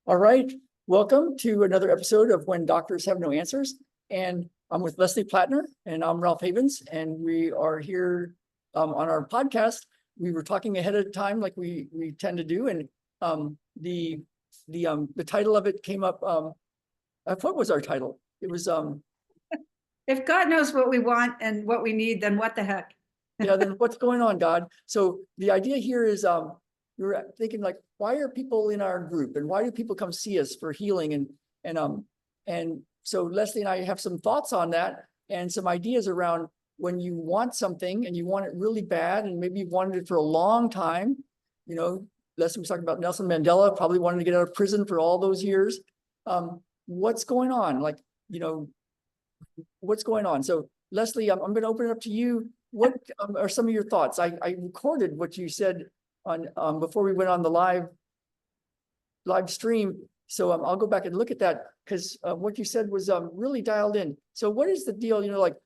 All right, welcome to another episode of When Doctors Have No Answers. And I'm with Leslie Plattner and I'm Ralph Havens, and we are here on our podcast. We were talking ahead of time like we tend to do, and the title of it came up. What was our title? It was If God knows what we want and what we need, then what the heck? yeah, then what's going on, God? So the idea here is we were thinking, like, why are people in our group and why do people come see us for healing? And so Leslie and I have some thoughts on that and some ideas around when you want something and you want it really bad, and maybe you've wanted it for a long time. You know, Leslie was talking about Nelson Mandela, probably wanted to get out of prison for all those years. What's going on? Like, what's going on? So Leslie, I'm going to open it up to you. What are some of your thoughts? I recorded what you said on before we went on the live stream. So I'll go back and look at that, because what you said was really dialed in. So what is the deal? Like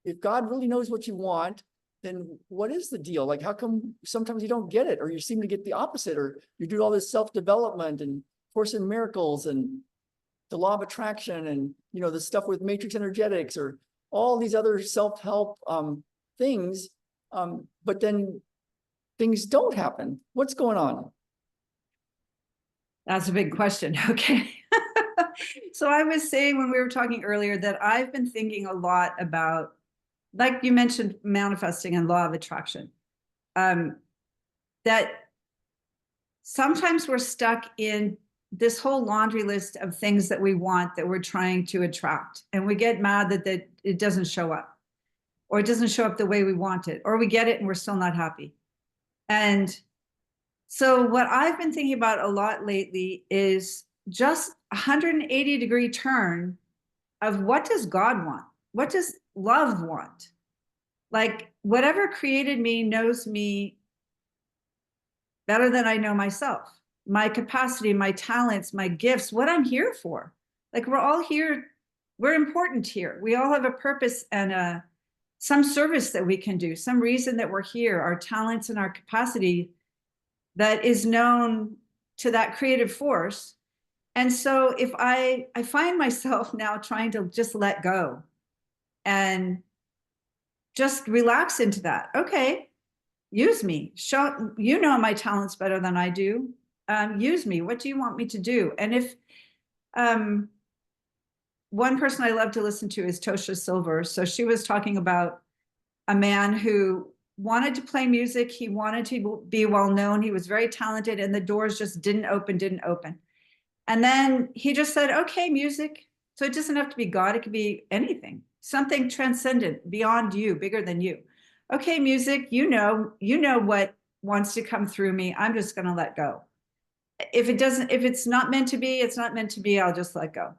if God really knows what you want, then what is the deal? Like, how come sometimes you don't get it, or you seem to get the opposite, or you do all this self-development and Course in Miracles and the law of attraction and the stuff with matrix energetics or all these other self-help things, but then things don't happen. What's going on? That's a big question. Okay. So I was saying when we were talking earlier that I've been thinking a lot about, like you mentioned, manifesting and law of attraction. That sometimes we're stuck in this whole laundry list of things that we want that we're trying to attract. And we get mad that it doesn't show up, or it doesn't show up the way we want it, or we get it and we're still not happy. And so what I've been thinking about a lot lately is just 180-degree turn of what does God want? What does love want? Like, whatever created me knows me better than I know myself. My capacity, my talents, my gifts, what I'm here for. Like, we're all here. We're important here. We all have a purpose and some service that we can do, some reason that we're here, our talents and our capacity that is known to that creative force. And so if I find myself now trying to just let go and just relax into that. Okay, use me. Show, my talents better than I do. Use me. What do you want me to do? And if one person I love to listen to is Tosha Silver. So she was talking about a man who wanted to play music. He wanted to be well known. He was very talented, and the doors just didn't open. And then he just said, okay, music. So it doesn't have to be God. It could be anything, something transcendent, beyond you, bigger than you. Okay, music, you know what wants to come through me. I'm just going to let go. If it's not meant to be, it's not meant to be. I'll just let go.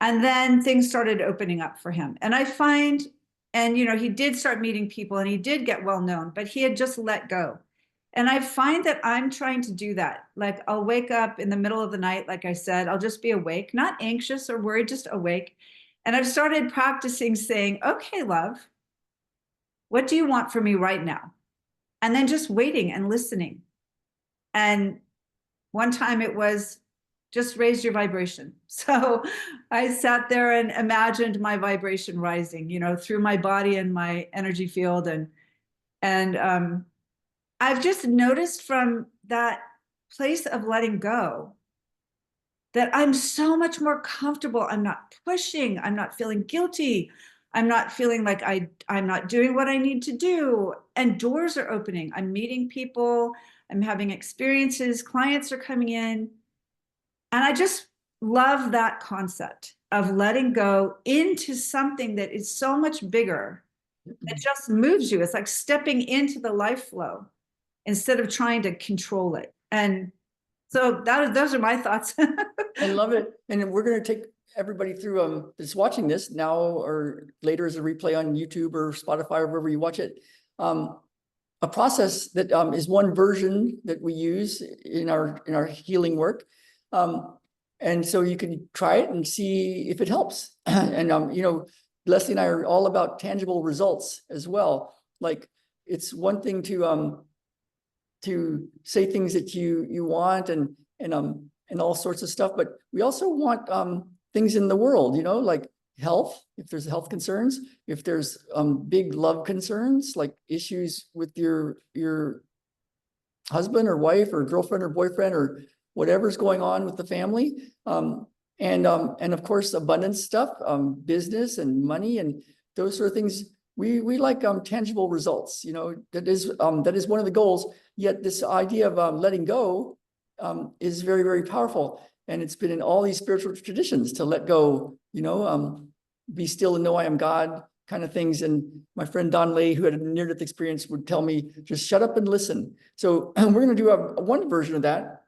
And then things started opening up for him. And I find, and he did start meeting people and he did get well known, but he had just let go. And I find that I'm trying to do that. Like, I'll wake up in the middle of the night, like I said, I'll just be awake, not anxious or worried, just awake. And I've started practicing saying, okay, love, what do you want from me right now? And then just waiting and listening. And one time it was just raise your vibration. So I sat there and imagined my vibration rising, through my body and my energy field. And I've just noticed from that place of letting go that I'm so much more comfortable. I'm not pushing. I'm not feeling guilty. I'm not feeling like I'm not doing what I need to do. And doors are opening. I'm meeting people. I'm having experiences. Clients are coming in. And I just love that concept of letting go into something that is so much bigger. It just moves you. It's like stepping into the life flow instead of trying to control it. And so those are my thoughts. I love it. And we're going to take everybody through that's watching this now or later as a replay on YouTube or Spotify or wherever you watch it. A process that is one version that we use in our healing work. And so you can try it and see if it helps. And Leslie and I are all about tangible results as well. Like, it's one thing to say things that you want and and all sorts of stuff. But we also want things in the world, like health, if there's health concerns, if there's big love concerns, like issues with your husband or wife or girlfriend or boyfriend or whatever's going on with the family. And of course, abundance stuff, business and money and those sort of things. We like tangible results, that is one of the goals. Yet this idea of letting go is very, very powerful. And it's been in all these spiritual traditions to let go, be still and know I am God kind of things. And my friend Don Lay, who had a near-death experience, would tell me, just shut up and listen. So we're going to do one version of that,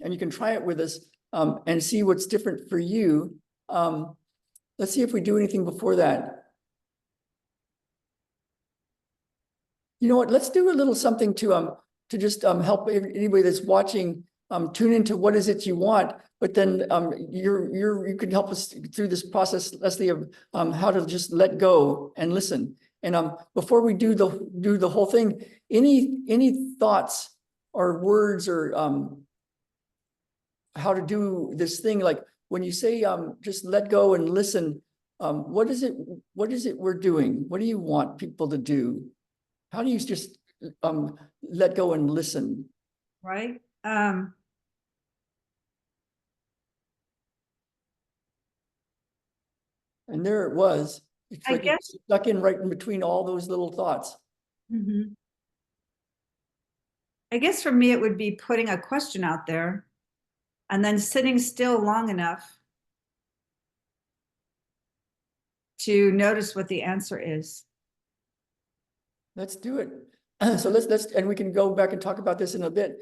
and you can try it with us and see what's different for you. Let's see if we do anything before that. You know what? Let's do a little something to just help anybody that's watching tune into what is it you want. But then you can help us through this process, Leslie, of how to just let go and listen. And before we do the whole thing, any thoughts or words or how to do this thing, like when you say just let go and listen, what is it we're doing? What do you want people to do? How do you just let go and listen? Right. And there it was. It's I like guess it's stuck in right in between all those little thoughts. I guess for me, it would be putting a question out there and then sitting still long enough to notice what the answer is. Let's do it. So let's, and we can go back and talk about this in a bit.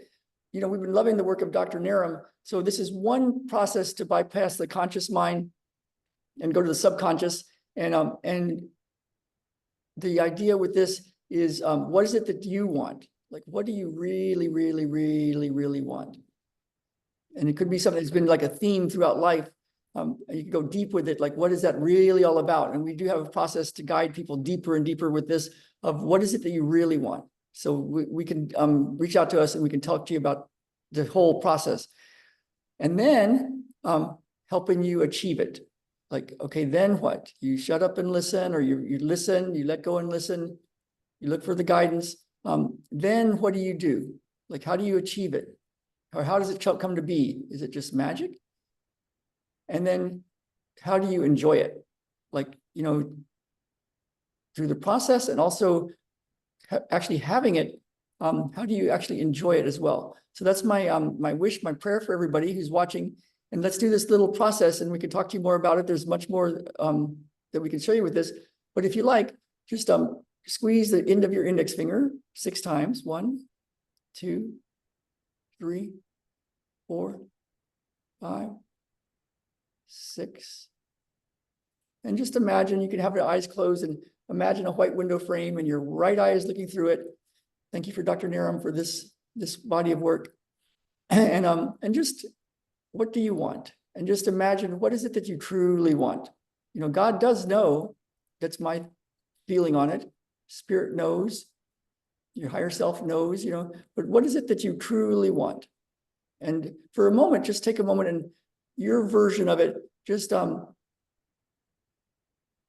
We've been loving the work of Dr. Naram. So this is one process to bypass the conscious mind and go to the subconscious. And the idea with this is, what is it that you want? Like, what do you really, really, really, really want? And it could be something that's been like a theme throughout life. And you can go deep with it. Like, what is that really all about? And we do have a process to guide people deeper and deeper with this of what is it that you really want? So we can reach out to us and we can talk to you about the whole process. And then helping you achieve it. Like, okay, then what? You shut up and listen, or you listen, you let go and listen, you look for the guidance. Then what do you do? Like, how do you achieve it? Or how does it come to be? Is it just magic? And then how do you enjoy it? Like, through the process and also actually having it, how do you actually enjoy it as well? So that's my my wish, my prayer for everybody who's watching. And let's do this little process and we can talk to you more about it. There's much more that we can show you with this. But if you like, just squeeze the end of your index finger 6 times. 1, 2, 3, 4, 5, 6. And just imagine, you can have your eyes closed and imagine a white window frame and your right eye is looking through it. Thank you for Dr. Naram for this body of work. And just, what do you want? And just imagine, what is it that you truly want? God does know. That's my feeling on it. Spirit knows. Your higher self knows, but what is it that you truly want? And for a moment, just take a moment and your version of it, just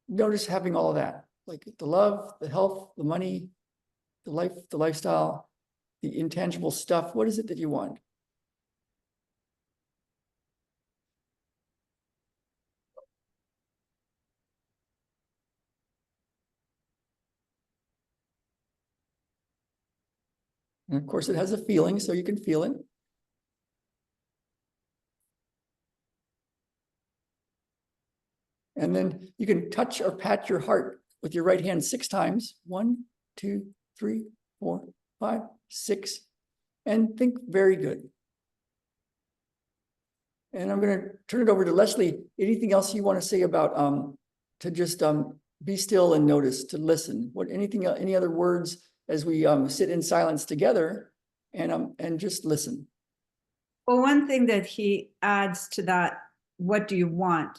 notice having all of that, like the love, the health, the money, the life, the lifestyle, the intangible stuff. What is it that you want? And of course, it has a feeling, so you can feel it. And then you can touch or pat your heart with your right hand 6 times. 1, 2, 3, 4, 5, 6. And think very good. And I'm going to turn it over to Leslie. Anything else you want to say about to just be still and notice, to listen? Any other words as we sit in silence together and just listen? Well, one thing that he adds to that, what do you want?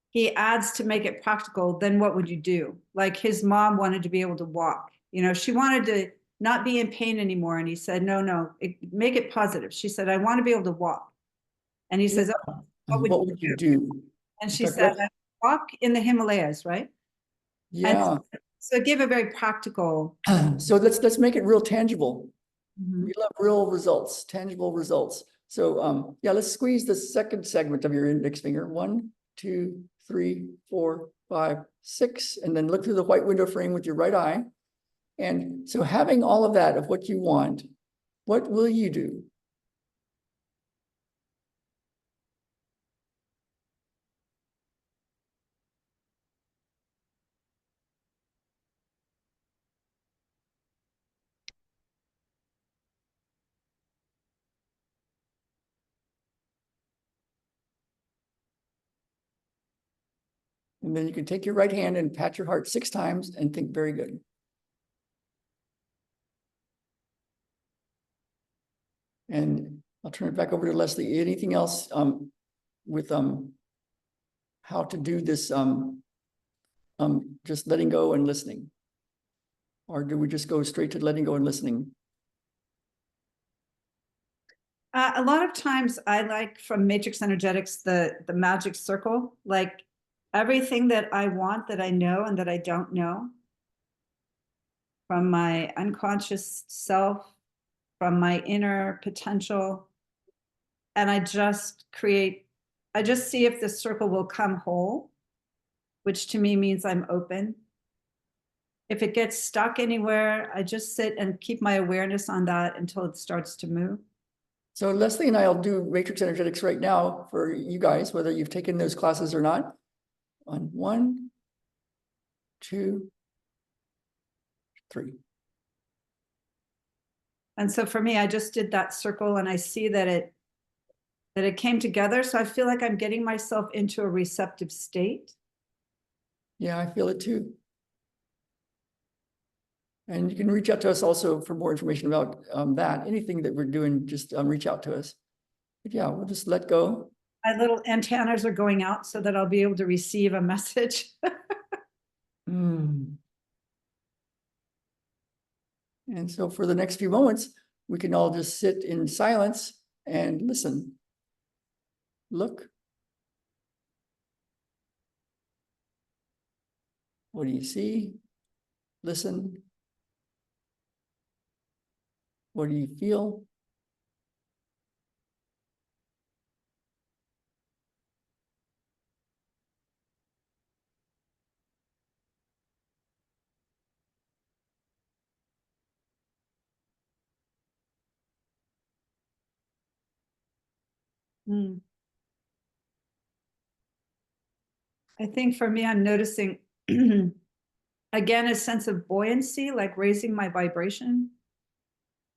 He adds, to make it practical, then what would you do? Like his mom wanted to be able to walk. She wanted to not be in pain anymore. And he said, no, make it positive. She said, I want to be able to walk. And he says, oh, What would you do? and In she fact, said, I walk in the Himalayas, right? Yeah. So give a very practical. So let's make it real tangible. Mhm. We love real results, tangible results. So yeah, let's squeeze the second segment of your index finger. 1, 2, 3, 4, 5, 6, and then look through the white window frame with your right eye. And so having all of that of what you want, what will you do? And then you can take your right hand and pat your heart 6 times and think very good. And I'll turn it back over to Leslie. Anything else with how to do this just letting go and listening? Or do we just go straight to letting go and listening? A lot of times I like from Matrix Energetics, the magic circle, like everything that I want, that I know and that I don't know, from my unconscious self, from my inner potential. And I just see if the circle will come whole, which to me means I'm open. If it gets stuck anywhere, I just sit and keep my awareness on that until it starts to move. So Leslie and I will do Matrix Energetics right now for you guys, whether you've taken those classes or not. On 1, 2, 3. And so for me, I just did that circle and I see that it came together. So I feel like I'm getting myself into a receptive state. Yeah, I feel it too. And you can reach out to us also for more information about that. Anything that we're doing, just reach out to us. But yeah, we'll just let go. My little antennas are going out so that I'll be able to receive a message. And so for the next few moments, we can all just sit in silence and listen. Look. What do you see? Listen. What do you feel? Mm. I think for me, I'm noticing again a sense of buoyancy, like raising my vibration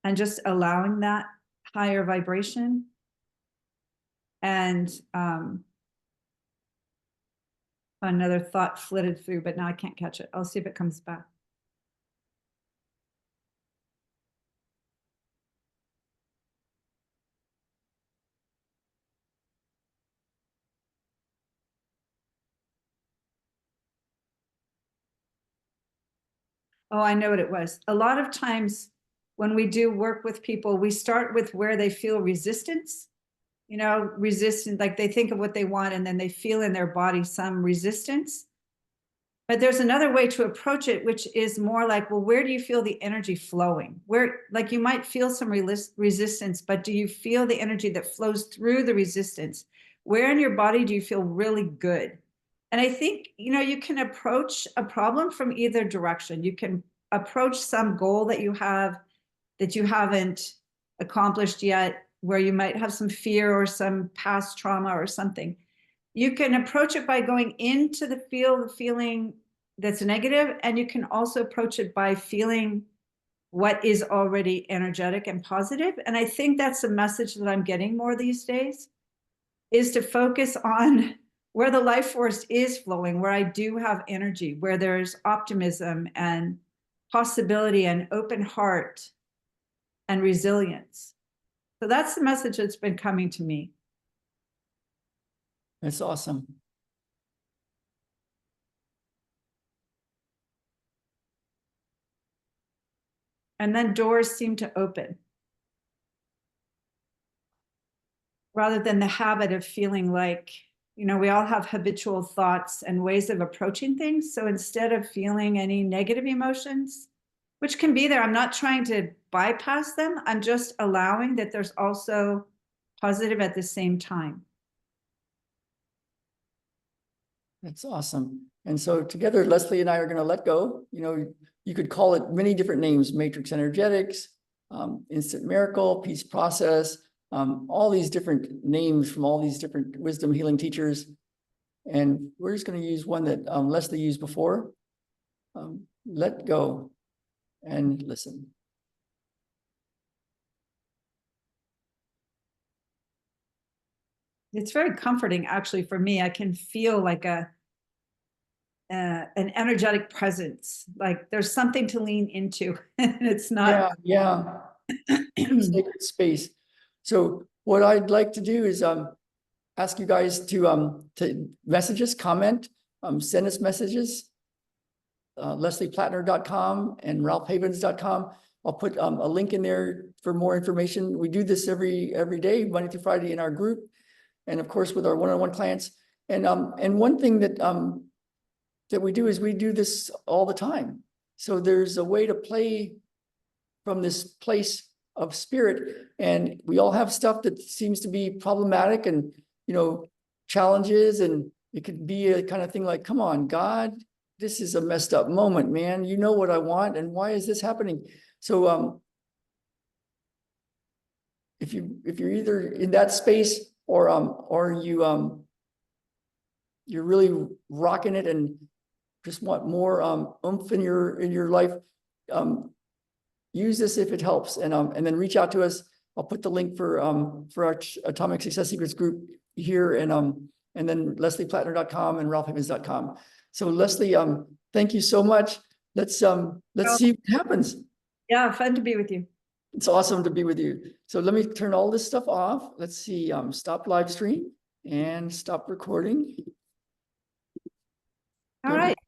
and just allowing that higher vibration. And another thought flitted through, but now I can't catch it. I'll see if it comes back. Oh, I know what it was. A lot of times when we do work with people, we start with where they feel resistance, resistance, like they think of what they want and then they feel in their body some resistance. But there's another way to approach it, which is more like, well, where do you feel the energy flowing? Where, like you might feel some resistance, but do you feel the energy that flows through the resistance? Where in your body do you feel really good? And I think, you can approach a problem from either direction. You can approach some goal that you have that you haven't accomplished yet, where you might have some fear or some past trauma or something. You can approach it by going into the feeling that's negative, and you can also approach it by feeling what is already energetic and positive. And I think that's the message that I'm getting more these days, is to focus on where the life force is flowing, where I do have energy, where there's optimism and possibility and open heart and resilience. So that's the message that's been coming to me. That's awesome. And then doors seem to open. Rather than the habit of feeling like, we all have habitual thoughts and ways of approaching things. So instead of feeling any negative emotions, which can be there, I'm not trying to bypass them. I'm just allowing that there's also positive at the same time. That's awesome. And so together, Leslie and I are going to let go. You could call it many different names: matrix energetics, instant miracle, peace process, all these different names from all these different wisdom healing teachers. And we're just going to use one that Leslie used before. Let go and listen. It's very comforting, actually, for me. I can feel like an energetic presence, like there's something to lean into. And it's not. Yeah. Sacred space. So what I'd like to do is ask you guys to message us, comment, send us messages. LesliePlattner.com and RalphHavens.com. I'll put a link in there for more information. We do this every day, Monday through Friday, in our group, and of course with our one-on-one clients. And one thing that we do is we do this all the time. So there's a way to play from this place of spirit, and we all have stuff that seems to be problematic and challenges, and it could be a kind of thing like, come on, God, this is a messed up moment, man. You know what I want, and why is this happening? So if you're either in that space or you're really rocking it and just want more oomph in your life, use this if it helps, and then reach out to us. I'll put the link for our Atomic Success Secrets group here, and then LesliePlattner.com and RalphHavens.com. So Leslie, thank you so much. Let's see what happens. Yeah, fun to be with you. It's awesome to be with you. So let me turn all this stuff off. Let's see, stop live stream and stop recording. All right.